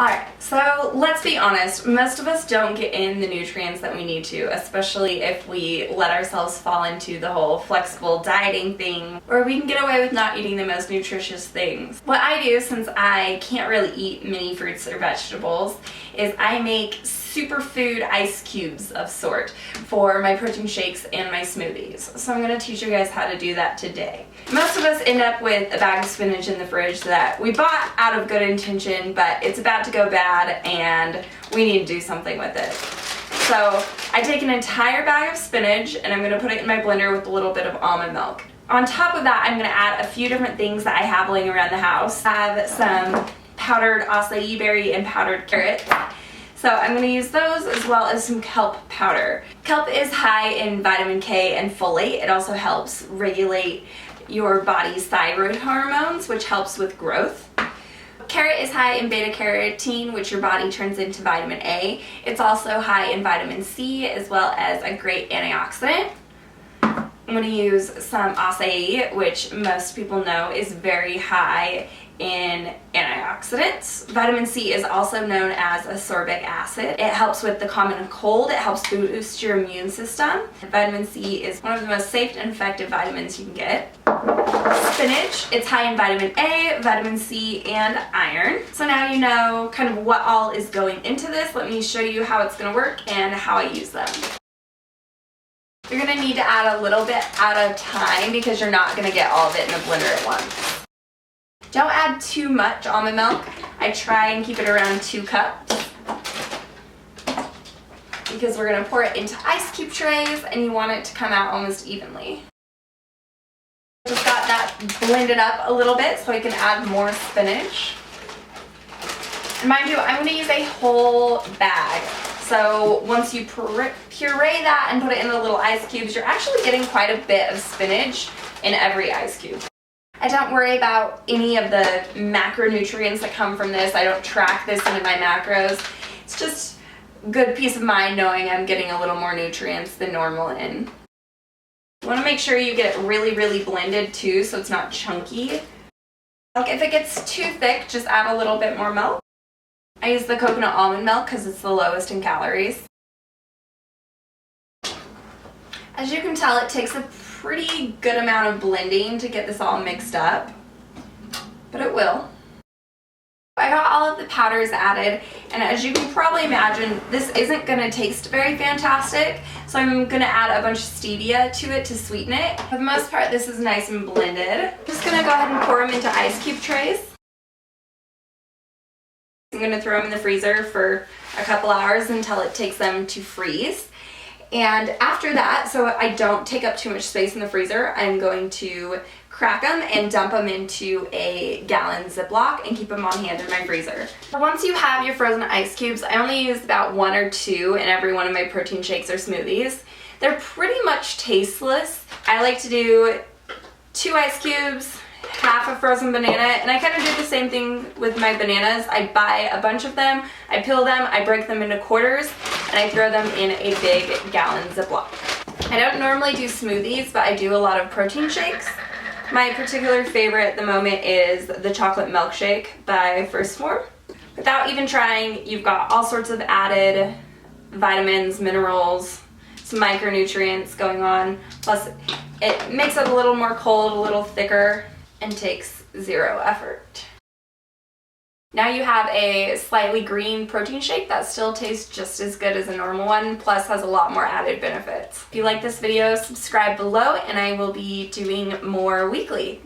Alright, so let's be honest, most of us don't get in the nutrients that we need to, especially if we let ourselves fall into the whole flexible dieting thing, or we can get away with not eating the most nutritious things. What I do, since I can't really eat many fruits or vegetables, is I make superfood ice cubes of sort for my protein shakes and my smoothies. So I'm going to teach you guys how to do that today. Most of us end up with a bag of spinach in the fridge that we bought out of good intention, but it's about to go bad and we need to do something with it. So I take an entire bag of spinach and I'm going to put it in my blender with a little bit of almond milk. On top of that, I'm going to add a few different things that I have laying around the house. I have some powdered acai berry and powdered carrot. So I'm going to use those as well as some kelp powder. Kelp is high in vitamin K and folate. It also helps regulate your body's thyroid hormones, which helps with growth. Carrot is high in beta carotene, which your body turns into vitamin A. It's also high in vitamin C as well as a great antioxidant. I'm going to use some acai, which most people know is very high in antioxidants. Vitamin C is also known as ascorbic acid. It helps with the common cold. It helps boost your immune system. Vitamin C is one of the most safe and effective vitamins you can get. Spinach, it's high in vitamin A, vitamin C, and iron. So now you know kind of what all is going into this. Let me show you how it's going to work and how I use them. You're going to need to add a little bit at a time because you're not going to get all of it in the blender at once. Don't add too much almond milk. I try and keep it around 2 cups because we're going to pour it into ice cube trays and you want it to come out almost evenly. Just got that blended up a little bit so I can add more spinach. And mind you, I'm going to use a whole bag. So once you puree that and put it in the little ice cubes, you're actually getting quite a bit of spinach in every ice cube. I don't worry about any of the macronutrients that come from this. I don't track this into my macros. It's just good peace of mind knowing I'm getting a little more nutrients than normal in. You want to make sure you get it really, really blended too so it's not chunky. Like if it gets too thick, just add a little bit more milk. I use the coconut almond milk because it's the lowest in calories. As you can tell, it takes a pretty good amount of blending to get this all mixed up, but it will. I got all of the powders added, and as you can probably imagine, this isn't going to taste very fantastic, so I'm going to add a bunch of stevia to it to sweeten it. For the most part, this is nice and blended. I'm just going to go ahead and pour them into ice cube trays. I'm going to throw them in the freezer for a couple hours until it takes them to freeze. And after that, so I don't take up too much space in the freezer, I'm going to crack them and dump them into a gallon Ziploc and keep them on hand in my freezer. Once you have your frozen ice cubes, I only use about 1 or 2 in every one of my protein shakes or smoothies. They're pretty much tasteless. I like to do 2 ice cubes, half a frozen banana, and I kind of do the same thing with my bananas. I buy a bunch of them, I peel them, I break them into quarters, and I throw them in a big gallon Ziploc. I don't normally do smoothies, but I do a lot of protein shakes. My particular favorite at the moment is the chocolate milkshake by First Form. Without even trying, you've got all sorts of added vitamins, minerals, some micronutrients going on, plus it makes it a little more cold, a little thicker, and takes 0 effort. Now you have a slightly green protein shake that still tastes just as good as a normal one, plus has a lot more added benefits. If you like this video, subscribe below and I will be doing more weekly.